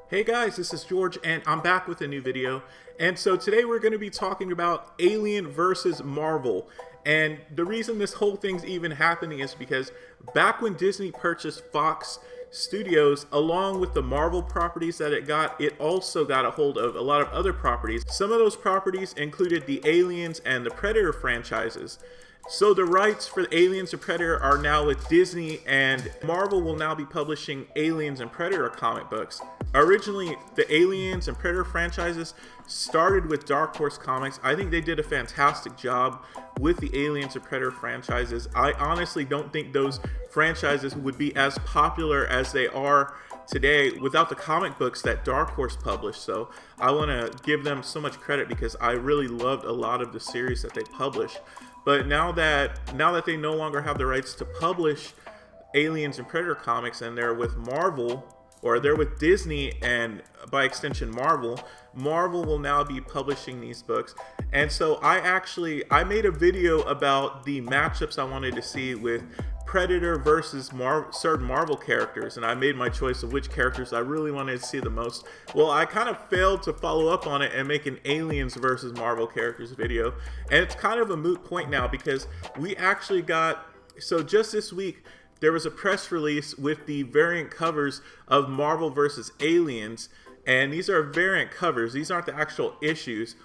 Hey guys, this is George and I'm back with a new video. And so today we're going to be talking about Alien versus Marvel. And the reason this whole thing's even happening is because back when Disney purchased Fox Studios, along with the Marvel properties that it also got a hold of a lot of other properties. Some of those properties included the Aliens and the Predator franchises. So the rights for the Aliens and Predator are now with Disney, and Marvel will now be publishing Aliens and Predator comic books. Originally, the Aliens and Predator franchises started with Dark Horse Comics. I think they did a fantastic job with the Aliens and Predator franchises. I honestly don't think those franchises would be as popular as they are today without the comic books that Dark Horse published. So I want to give them so much credit because I really loved a lot of the series that they published. But now that they no longer have the rights to publish Aliens and Predator comics and they're with Marvel, or they're with Disney and by extension Marvel will now be publishing these books. And so I made a video about the matchups I wanted to see with Predator versus certain Marvel characters, and I made my choice of which characters I really wanted to see the most. Well, I kind of failed to follow up on it and make an Aliens versus Marvel characters video, and it's kind of a moot point now because we actually got, so just this week there was a press release with the variant covers of Marvel versus Aliens, and these are variant covers. These aren't the actual issues,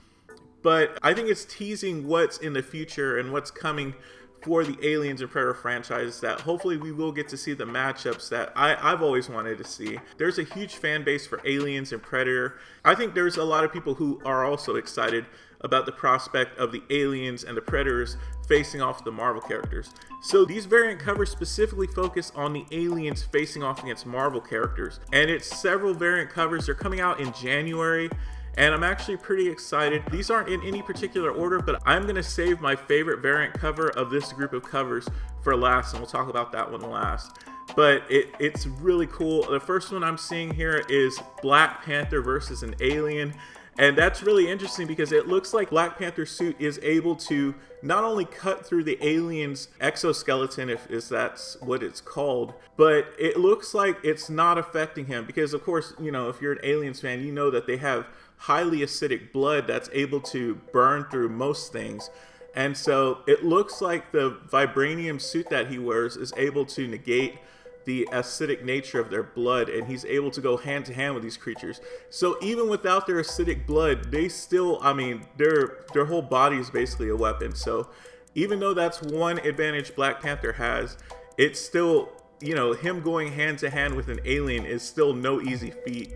but I think it's teasing what's in the future and what's coming for the Aliens and Predator franchise, that hopefully we will get to see the matchups that I've always wanted to see. There's a huge fan base for Aliens and Predator. I think there's a lot of people who are also excited about the prospect of the Aliens and the Predators facing off the Marvel characters. So these variant covers specifically focus on the Aliens facing off against Marvel characters, and it's several variant covers. They're coming out in January, and I'm actually pretty excited. These aren't in any particular order, but I'm gonna save my favorite variant cover of this group of covers for last, and we'll talk about that one last. But it's really cool. The first one I'm seeing here is Black Panther versus an alien. And that's really interesting because it looks like Black Panther's suit is able to not only cut through the alien's exoskeleton, if that's what it's called, but it looks like it's not affecting him because, of course, you know, if you're an Aliens fan, you know that they have highly acidic blood that's able to burn through most things. And so it looks like the vibranium suit that he wears is able to negate the acidic nature of their blood, and he's able to go hand to hand with these creatures. So even without their acidic blood, they still, I mean, their whole body is basically a weapon. So even though that's one advantage Black Panther has, it's still, you know, him going hand to hand with an alien is still no easy feat.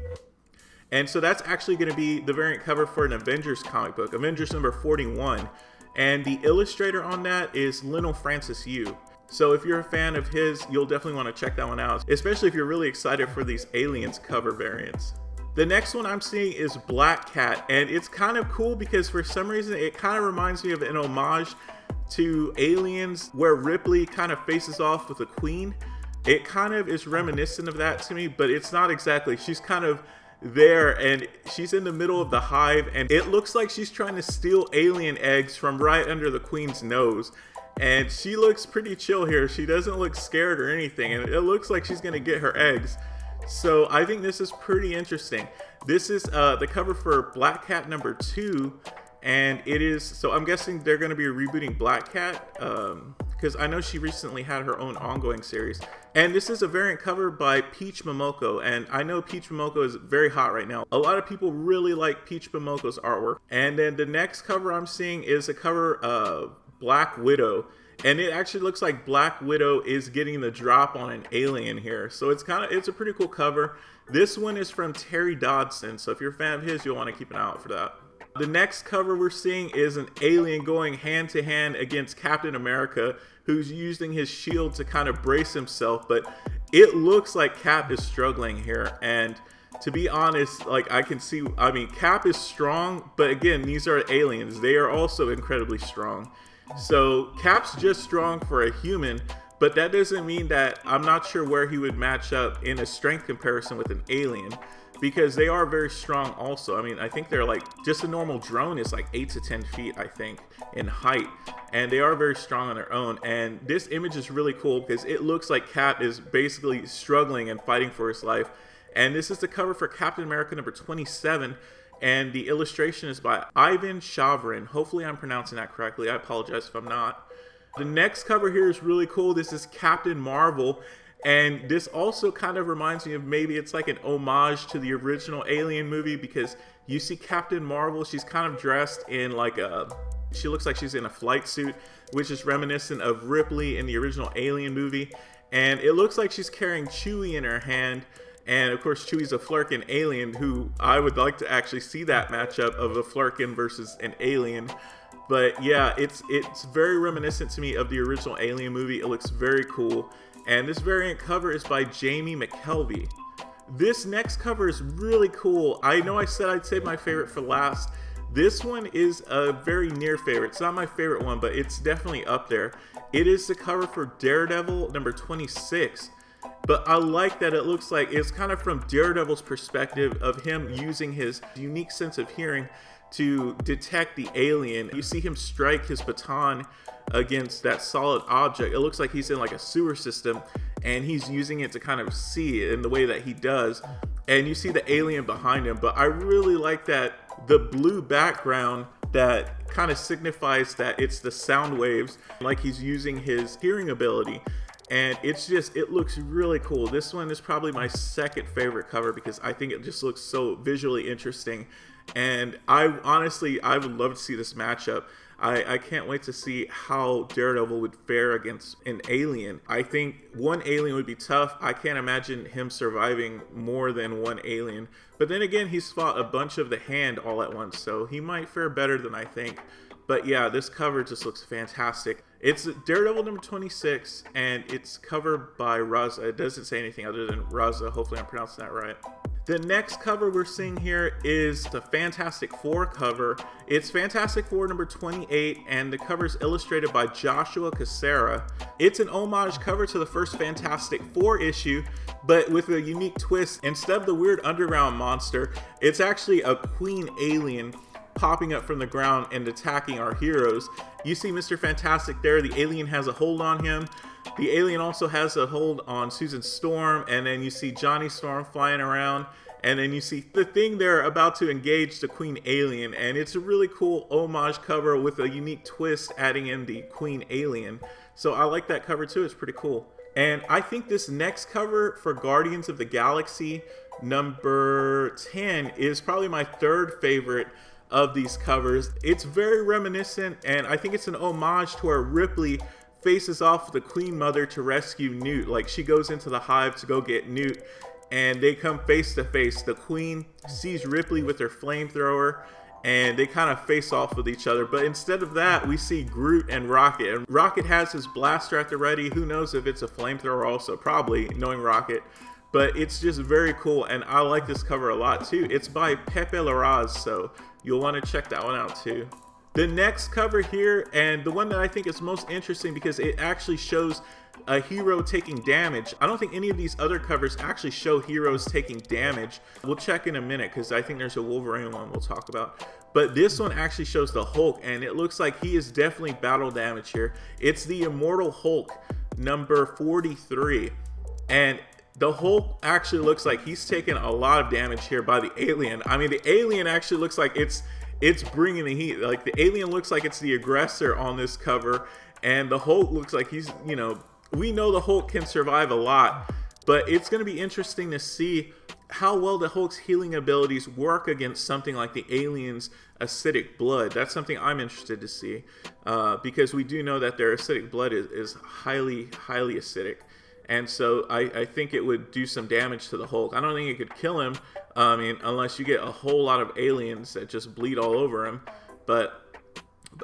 And so that's actually going to be the variant cover for an Avengers comic book, Avengers number 41. And the illustrator on that is Lionel Francis Yu. So if you're a fan of his, you'll definitely want to check that one out, especially if you're really excited for these Aliens cover variants. The next one I'm seeing is Black Cat, and it's kind of cool because for some reason it kind of reminds me of an homage to Aliens where Ripley kind of faces off with the Queen. It kind of is reminiscent of that to me, but it's not exactly. She's kind of there and she's in the middle of the Hive, and it looks like she's trying to steal alien eggs from right under the Queen's nose. And she looks pretty chill here. She doesn't look scared or anything, and it looks like she's gonna get her eggs. So I think this is pretty interesting. This is the cover for Black Cat number 2, and it is, so I'm guessing they're gonna be rebooting Black Cat, because I know she recently had her own ongoing series. And this is a variant cover by Peach Momoko, and I know Peach Momoko is very hot right now. A lot of people really like Peach Momoko's artwork. And then the next cover I'm seeing is a cover of Black Widow, and it actually looks like Black Widow is getting the drop on an alien here. So it's a pretty cool cover. This one is from Terry Dodson, so if you're a fan of his, you'll want to keep an eye out for that. The next cover we're seeing is an alien going hand to hand against Captain America, who's using his shield to kind of brace himself, but it looks like Cap is struggling here. And to be honest, like I can see, I mean, Cap is strong, but again, these are aliens. They are also incredibly strong. So Cap's just strong for a human, but that doesn't mean that I'm not sure where he would match up in a strength comparison with an alien, because they are very strong also. I mean, I think they're like, just a normal drone is like 8 to 10 feet, I think, in height, and they are very strong on their own. And this image is really cool because it looks like Cap is basically struggling and fighting for his life. And this is the cover for Captain America number 27. And the illustration is by Ivan Shavrin. Hopefully I'm pronouncing that correctly. I apologize if I'm not. The next cover here is really cool. This is Captain Marvel. And this also kind of reminds me of, maybe it's like an homage to the original Alien movie, because you see Captain Marvel, she's kind of dressed in like she looks like she's in a flight suit, which is reminiscent of Ripley in the original Alien movie. And it looks like she's carrying Chewie in her hand. And of course, Chewie's a Flerken alien, who I would like to actually see that matchup of a Flerken versus an alien. But yeah, it's very reminiscent to me of the original Alien movie. It looks very cool. And this variant cover is by Jamie McKelvey. This next cover is really cool. I know I said I'd save my favorite for last. This one is a very near favorite. It's not my favorite one, but it's definitely up there. It is the cover for Daredevil number 26. But I like that it looks like it's kind of from Daredevil's perspective of him using his unique sense of hearing to detect the alien. You see him strike his baton against that solid object. It looks like he's in like a sewer system, and he's using it to kind of see it in the way that he does. And you see the alien behind him. But I really like that the blue background that kind of signifies that it's the sound waves, like he's using his hearing ability. And it's just, it looks really cool. This one is probably my second favorite cover because I think it just looks so visually interesting. And I would love to see this matchup. I can't wait to see how Daredevil would fare against an alien. I think one alien would be tough. I can't imagine him surviving more than one alien. But then again, he's fought a bunch of the Hand all at once, so he might fare better than I think. But yeah, this cover just looks fantastic. It's Daredevil number 26, and it's covered by Raza. It doesn't say anything other than Raza. Hopefully I'm pronouncing that right. The next cover we're seeing here is the Fantastic Four cover. It's Fantastic Four number 28, and the cover is illustrated by Joshua Cassara. It's an homage cover to the first Fantastic Four issue, but with a unique twist. Instead of the weird underground monster, it's actually a queen alien popping up from the ground and attacking our heroes. You see Mr. Fantastic there. The alien has a hold on him. The alien also has a hold on Susan Storm, and then you see Johnny Storm flying around, and then you see the Thing there about to engage the Queen Alien, and it's a really cool homage cover with a unique twist adding in the Queen Alien. So I like that cover too. It's pretty cool. And I think this next cover for Guardians of the Galaxy number 10 is probably my third favorite of these covers. It's very reminiscent, and I think it's an homage to where Ripley faces off the Queen Mother to rescue Newt. Like, she goes into the Hive to go get Newt, and they come face to face. The Queen sees Ripley with her flamethrower, and they kind of face off with each other. But instead of that, we see Groot and Rocket. And Rocket has his blaster at the ready. Who knows if it's a flamethrower also, probably, knowing Rocket. But it's just very cool, and I like this cover a lot too. It's by Pepe Larraz, so you'll want to check that one out too. The next cover here, and the one that I think is most interesting because it actually shows a hero taking damage. I don't think any of these other covers actually show heroes taking damage. We'll check in a minute because I think there's a Wolverine one we'll talk about. But this one actually shows the Hulk, and it looks like he is definitely battle damage here. It's the Immortal Hulk number 43. And the Hulk actually looks like he's taken a lot of damage here by the alien. I mean, the alien actually looks like it's bringing the heat. Like, the alien looks like it's the aggressor on this cover, and the Hulk looks like he's, you know, we know the Hulk can survive a lot, but it's going to be interesting to see how well the Hulk's healing abilities work against something like the alien's acidic blood. That's something I'm interested to see, because we do know that their acidic blood is highly acidic. And so I think it would do some damage to the Hulk. I don't think it could kill him, I mean, unless you get a whole lot of aliens that just bleed all over him. But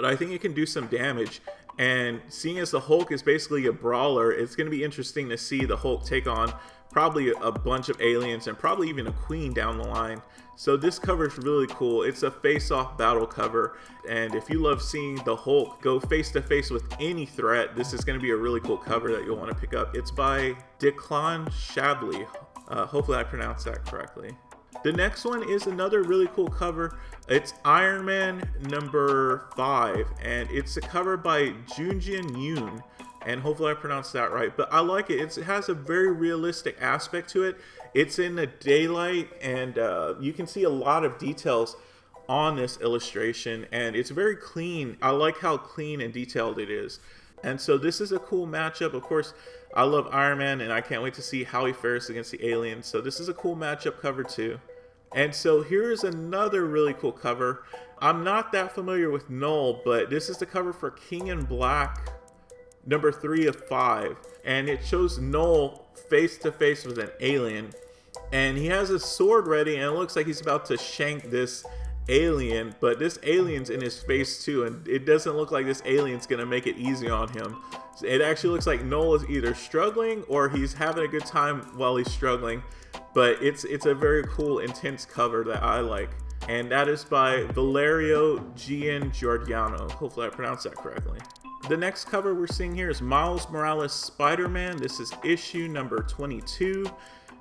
I think it can do some damage. And seeing as the Hulk is basically a brawler, it's going to be interesting to see the Hulk take on probably a bunch of aliens and probably even a queen down the line. So this cover is really cool. It's a face-off battle cover, and if you love seeing the Hulk go face-to-face with any threat, this is going to be a really cool cover that you'll want to pick up. It's by Declan Shalvey. Hopefully I pronounced that correctly. The next one is another really cool cover. It's Iron Man number 5, and it's a cover by Junjin Yoon. and hopefully I pronounced that right, but I like it. It has a very realistic aspect to it. It's in the daylight, and you can see a lot of details on this illustration, and it's very clean. I like how clean and detailed it is. And so this is a cool matchup. Of course, I love Iron Man, and I can't wait to see how he fares against the aliens. So this is a cool matchup cover too. And so here's another really cool cover. I'm not that familiar with Null, but this is the cover for King in Black number 3 of 5. And it shows Null face to face with an alien. And he has his sword ready, and it looks like he's about to shank this alien, but this alien's in his face too, and it doesn't look like this alien's gonna make it easy on him. It actually looks like Null is either struggling or he's having a good time while he's struggling, but it's a very cool, intense cover that I like. And that is by Valerio Giangiordano. Hopefully I pronounced that correctly. The next cover we're seeing here is Miles Morales Spider-Man. This is issue number 22,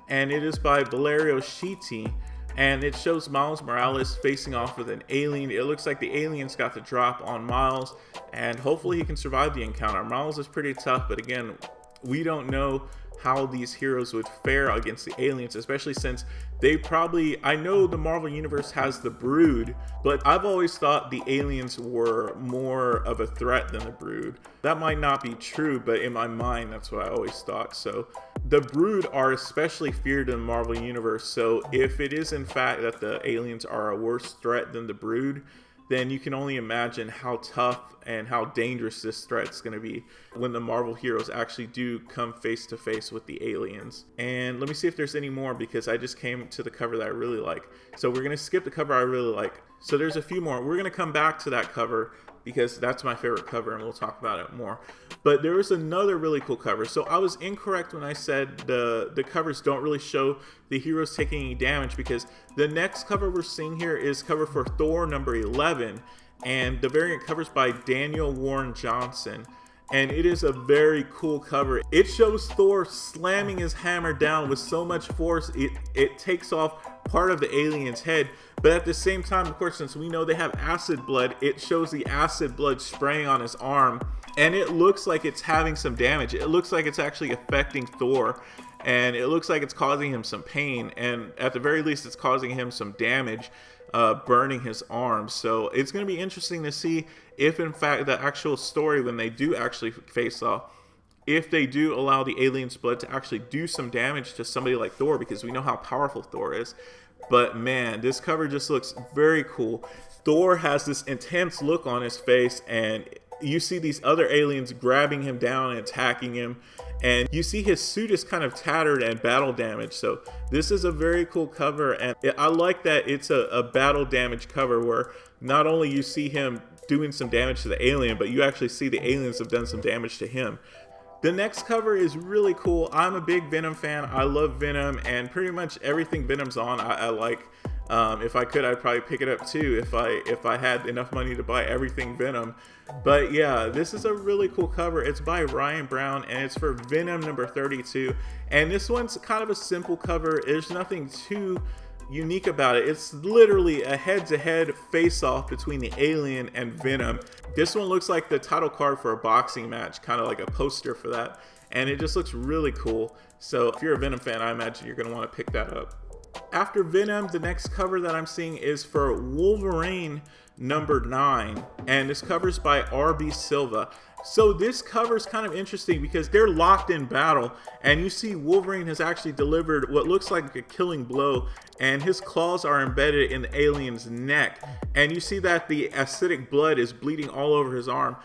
and it is by Valerio Schiti. And it shows Miles Morales facing off with an alien. It looks like the aliens got the drop on Miles, and hopefully he can survive the encounter. Miles is pretty tough, but again, we don't know how these heroes would fare against the aliens, especially since they probably, I know the Marvel Universe has the Brood, but I've always thought the aliens were more of a threat than the Brood. That might not be true, but in my mind, that's what I always thought. So the Brood are especially feared in the Marvel Universe. So if it is in fact that the aliens are a worse threat than the Brood, then you can only imagine how tough and how dangerous this threat's going to be when the Marvel heroes actually do come face to face with the aliens. And let me see if there's any more, because I just came to the cover that I really like. So we're going to skip the cover I really like. So there's a few more. We're going to come back to that cover because that's my favorite cover, and we'll talk about it more. But there was another really cool cover. So I was incorrect when I said the covers don't really show the heroes taking any damage, because the next cover we're seeing here is cover for Thor number 11, and the variant cover's by Daniel Warren Johnson. And it is a very cool cover. It shows Thor slamming his hammer down with so much force, it takes off part of the alien's head. But at the same time, of course, since we know they have acid blood, it shows the acid blood spraying on his arm, and it looks like it's having some damage. It looks like it's actually affecting Thor, and it looks like it's causing him some pain, and at the very least it's causing him some damage, burning his arm. So it's going to be interesting to see if in fact the actual story, when they do actually face off, if they do allow the alien's blood to actually do some damage to somebody like Thor, because we know how powerful Thor is. But man, this cover just looks very cool. Thor has this intense look on his face, and you see these other aliens grabbing him down and attacking him, and you see his suit is kind of tattered and battle damaged. So this is a very cool cover, and I like that it's a battle damage cover where not only you see him doing some damage to the alien, but you actually see the aliens have done some damage to him. The next cover is really cool. I'm a big Venom fan. I love Venom, and pretty much everything Venom's on I like. If I could, I'd probably pick it up too if I had enough money to buy everything Venom. But yeah, this is a really cool cover. It's by Ryan Brown, and it's for Venom number 32. And this one's kind of a simple cover. There's nothing too unique about it. It's literally a head-to-head face-off between the alien and Venom. This one looks like the title card for a boxing match, kind of like a poster for that, and it just looks really cool. So if you're a Venom fan, I imagine you're going to want to pick that up. After Venom, the next cover that I'm seeing is for Wolverine number 9, and this cover's by RB Silva. So this cover is kind of interesting because they're locked in battle, and you see Wolverine has actually delivered what looks like a killing blow, and his claws are embedded in the alien's neck, and you see that the acidic blood is bleeding all over his arm,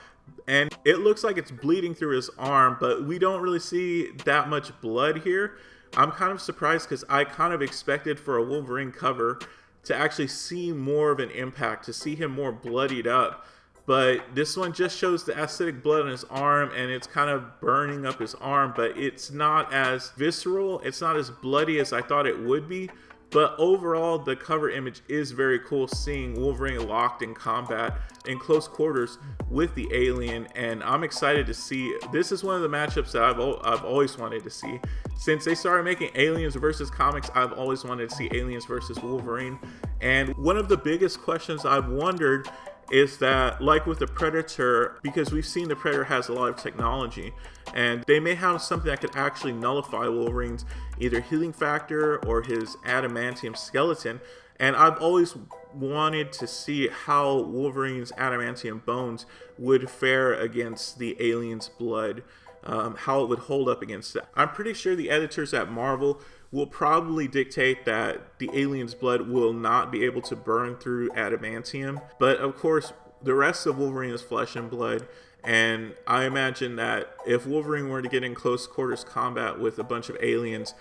and it looks like it's bleeding through his arm, but we don't really see that much blood here. I'm kind of surprised because I kind of expected for a Wolverine cover to actually see more of an impact, to see him more bloodied up. But this one just shows the acidic blood on his arm, and it's kind of burning up his arm, but it's not as visceral, it's not as bloody as I thought it would be. But overall, the cover image is very cool, seeing Wolverine locked in combat in close quarters with the alien, and I'm excited to see. This is one of the matchups that I've always wanted to see. Since they started making Aliens versus comics, I've always wanted to see Aliens versus Wolverine. And one of the biggest questions I've wondered is that, like with the Predator, because we've seen the Predator has a lot of technology, and they may have something that could actually nullify Wolverine's either healing factor or his adamantium skeleton. And I've always wanted to see how Wolverine's adamantium bones would fare against the alien's blood, how it would hold up against that. I'm pretty sure the editors at Marvel will probably dictate that the alien's blood will not be able to burn through adamantium. But of course, the rest of Wolverine is flesh and blood. And I imagine that if Wolverine were to get in close quarters combat with a bunch of aliens,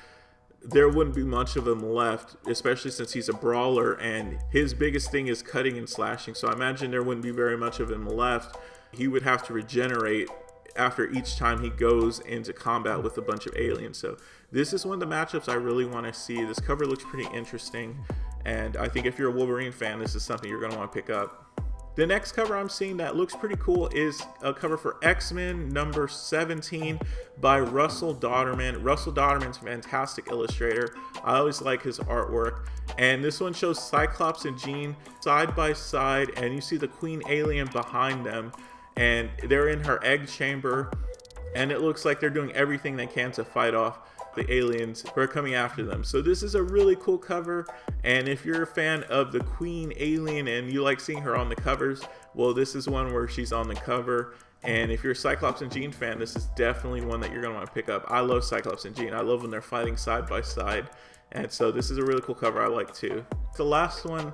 there wouldn't be much of him left, especially since he's a brawler and his biggest thing is cutting and slashing. So I imagine there wouldn't be very much of him left. He would have to regenerate after each time he goes into combat with a bunch of aliens. So this is one of the matchups I really want to see. This cover looks pretty interesting, and I think if you're a Wolverine fan, this is something you're going to want to pick up. The next cover I'm seeing that looks pretty cool is a cover for X-Men number 17 by Russell Dauterman. Russell Dauterman's a fantastic illustrator. I always like his artwork. And this one shows Cyclops and Jean side by side, and you see the Queen Alien behind them. And they're in her egg chamber, and it looks like they're doing everything they can to fight off the aliens who are coming after them. So this is a really cool cover, and if you're a fan of the Queen Alien and you like seeing her on the covers, well, this is one where she's on the cover. And if you're a Cyclops and Jean fan, this is definitely one that you're going to want to pick up. I love Cyclops and Jean. I love when they're fighting side by side, and so this is a really cool cover I like too. The last one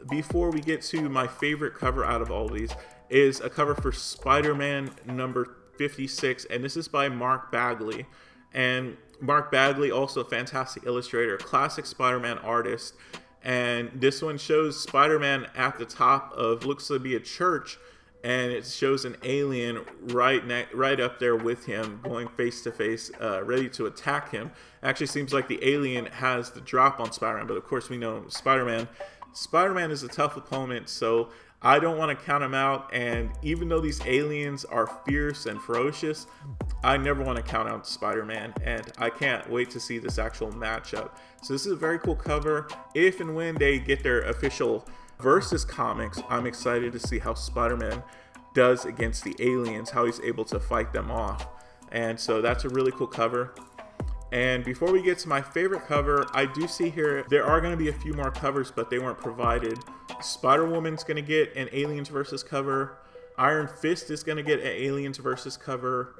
before we get to my favorite cover out of all of these is a cover for Spider-Man number 56, and this is by Mark Bagley. And Mark Bagley, also a fantastic illustrator, classic Spider-Man artist. And this one shows Spider-Man at the top of, looks to be a church, and it shows an alien right up there with him, going face to face, ready to attack him. Actually seems like the alien has the drop on Spider-Man, but of course we know Spider-Man is a tough opponent, so I don't want to count him out. And even though these aliens are fierce and ferocious, I never want to count out Spider-Man, and I can't wait to see this actual matchup. So this is a very cool cover. If and when they get their official Versus comics, I'm excited to see how Spider-Man does against the aliens, how he's able to fight them off. And so that's a really cool cover. And before we get to my favorite cover, I do see here there are going to be a few more covers, but they weren't provided. Spider-Woman's going to get an Aliens Versus cover. Iron Fist is going to get an Aliens Versus cover.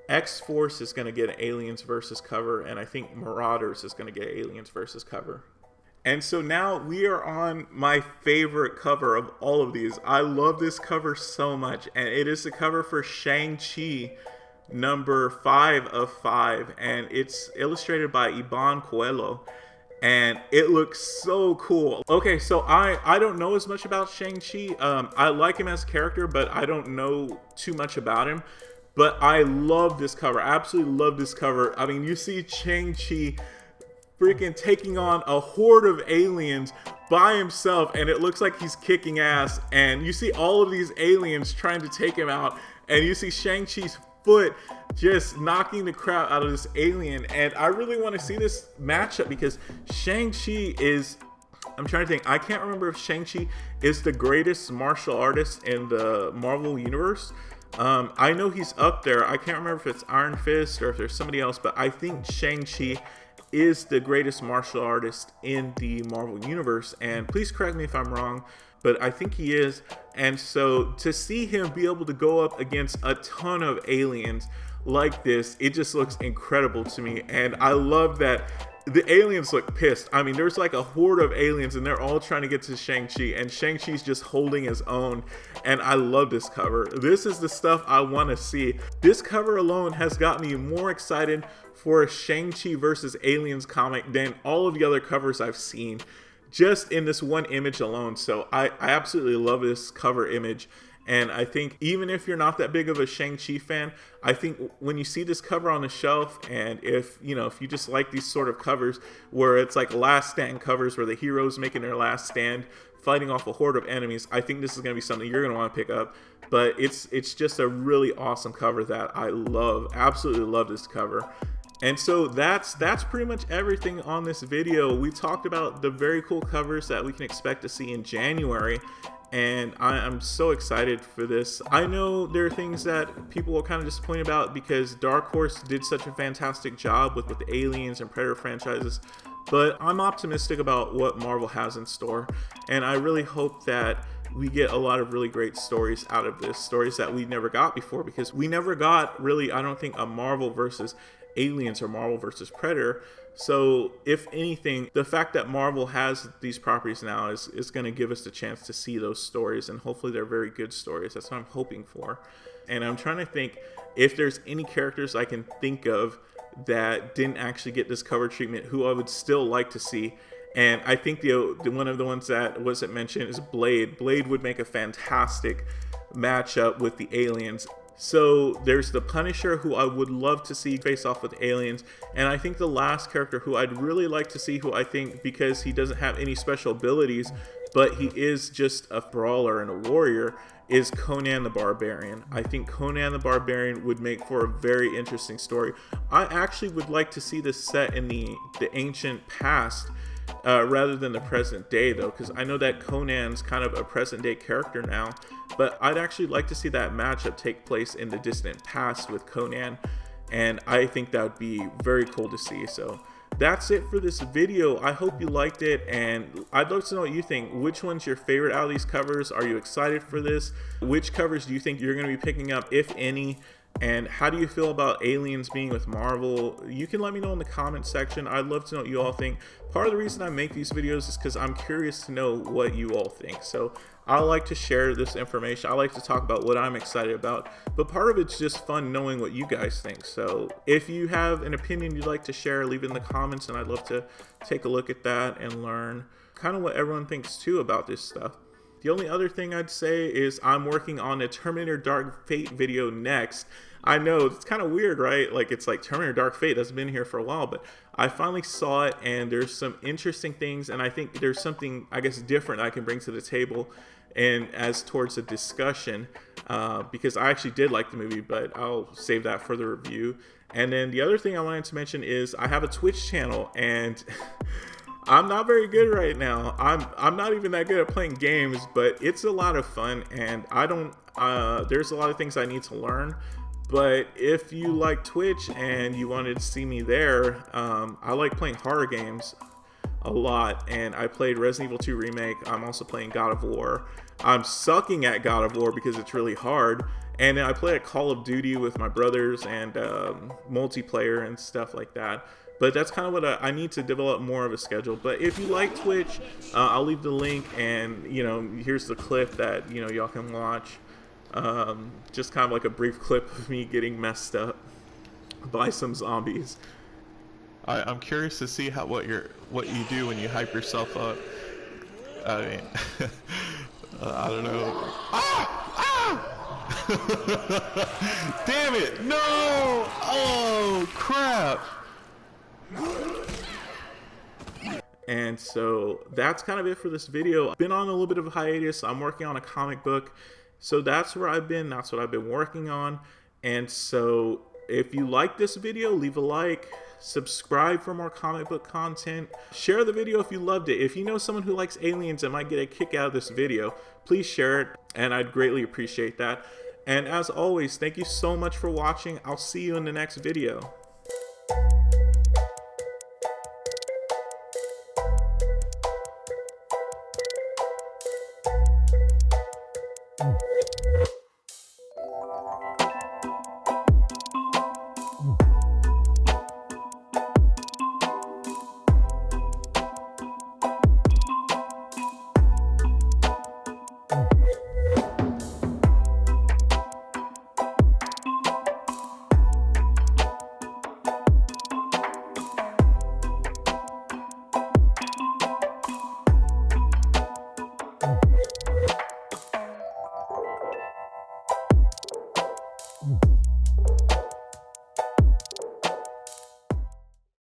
X-Force is going to get an Aliens Versus cover. And I think Marauders is going to get an Aliens Versus cover. And so now we are on my favorite cover of all of these. I love this cover so much. And it is the cover for Shang-Chi number 5 of 5, and it's illustrated by Iban Coelho, and it looks so cool. Okay, so I don't know as much about Shang-Chi. I like him as a character, but I don't know too much about him. But I love this cover. I absolutely love this cover. I mean, you see Shang-Chi freaking taking on a horde of aliens by himself, and it looks like he's kicking ass, and you see all of these aliens trying to take him out, and you see Shang-Chi's foot just knocking the crap out of this alien. And I really want to see this matchup because Shang-Chi is, I'm trying to think, I can't remember if Shang-Chi is the greatest martial artist in the Marvel universe. I know he's up there. I can't remember if it's Iron Fist or if there's somebody else, but I think Shang-Chi is the greatest martial artist in the Marvel universe. And please correct me if I'm wrong, but I think he is. And so to see him be able to go up against a ton of aliens like this, it just looks incredible to me. And I love that the aliens look pissed. I mean, there's like a horde of aliens and they're all trying to get to Shang-Chi, and Shang-Chi's just holding his own. And I love this cover. This is the stuff I want to see. This cover alone has got me more excited for a Shang-Chi versus aliens comic than all of the other covers I've seen, just in this one image alone. So I absolutely love this cover image. And I think even if you're not that big of a Shang-Chi fan, I think when you see this cover on the shelf, and if you just like these sort of covers where it's like last stand covers where the hero's making their last stand, fighting off a horde of enemies, I think this is going to be something you're going to want to pick up. But it's just a really awesome cover that I love. Absolutely love this cover. And so that's pretty much everything on this video. We talked about the very cool covers that we can expect to see in January. and I'm so excited for this. I know there are things that people are kind of disappointed about because Dark Horse did such a fantastic job with the Aliens and Predator franchises, but I'm optimistic about what Marvel has in store, and I really hope that we get a lot of really great stories out of this, stories that we never got before, because we never got really, I don't think, a Marvel versus Aliens or Marvel versus Predator. So if anything, the fact that Marvel has these properties now is going to give us the chance to see those stories, and hopefully they're very good stories. That's what I'm hoping for. And I'm trying to think if there's any characters I can think of that didn't actually get this cover treatment who I would still like to see. And I think the one of the ones that wasn't mentioned is Blade. Blade would make a fantastic matchup with the Aliens. So there's the Punisher, who I would love to see face off with Aliens. And I think the last character who I'd really like to see, who I think, because he doesn't have any special abilities, but he is just a brawler and a warrior, is Conan the Barbarian. I think Conan the Barbarian would make for a very interesting story. I actually would like to see this set in the ancient past, rather than the present day, though, because I know that Conan's kind of a present day character now, but I'd actually like to see that matchup take place in the distant past with Conan, and I think that would be very cool to see. So that's it for this video. I hope you liked it, and I'd love to know what you think. Which one's your favorite out of these covers? Are you excited for this? Which covers do you think you're going to be picking up, if any? And how do you feel about Aliens being with Marvel? You can let me know in the comment section. I'd love to know what you all think. Part of the reason I make these videos is because I'm curious to know what you all think. So I like to share this information. I like to talk about what I'm excited about. But part of it's just fun knowing what you guys think. So if you have an opinion you'd like to share, leave it in the comments, and I'd love to take a look at that and learn kind of what everyone thinks too about this stuff. The only other thing I'd say is I'm working on a Terminator Dark Fate video next. I know it's kind of weird, right? Like, it's like Terminator Dark Fate has been here for a while, but I finally saw it, and there's some interesting things, and I think there's something, I guess, different I can bring to the table and as towards a discussion, because I actually did like the movie, but I'll save that for the review. And then the other thing I wanted to mention is I have a Twitch channel, and I'm not very good right now. I'm not even that good at playing games, but it's a lot of fun, and there's a lot of things I need to learn. But if you like Twitch and you wanted to see me there, I like playing horror games a lot, and I played Resident Evil 2 Remake. I'm also playing God of War. I'm sucking at God of War because it's really hard. And then I play at Call of Duty with my brothers and multiplayer and stuff like that. But that's kind of what I need to develop more of a schedule. But if you like Twitch, I'll leave the link, and here's the clip that y'all can watch. Just kind of like a brief clip of me getting messed up by some zombies. I'm curious to see what you do when you hype yourself up. I mean, I don't know. Damn it! No! Oh crap! And so that's kind of it for this video. I've been on a little bit of a hiatus. I'm working on a comic book. So that's where I've been. That's what I've been working on. And so if you like this video, leave a like, subscribe for more comic book content, share the video if you loved it. If you know someone who likes aliens and might get a kick out of this video, please share it, and I'd greatly appreciate that. And as always, thank you so much for watching. I'll see you in the next video. Mm.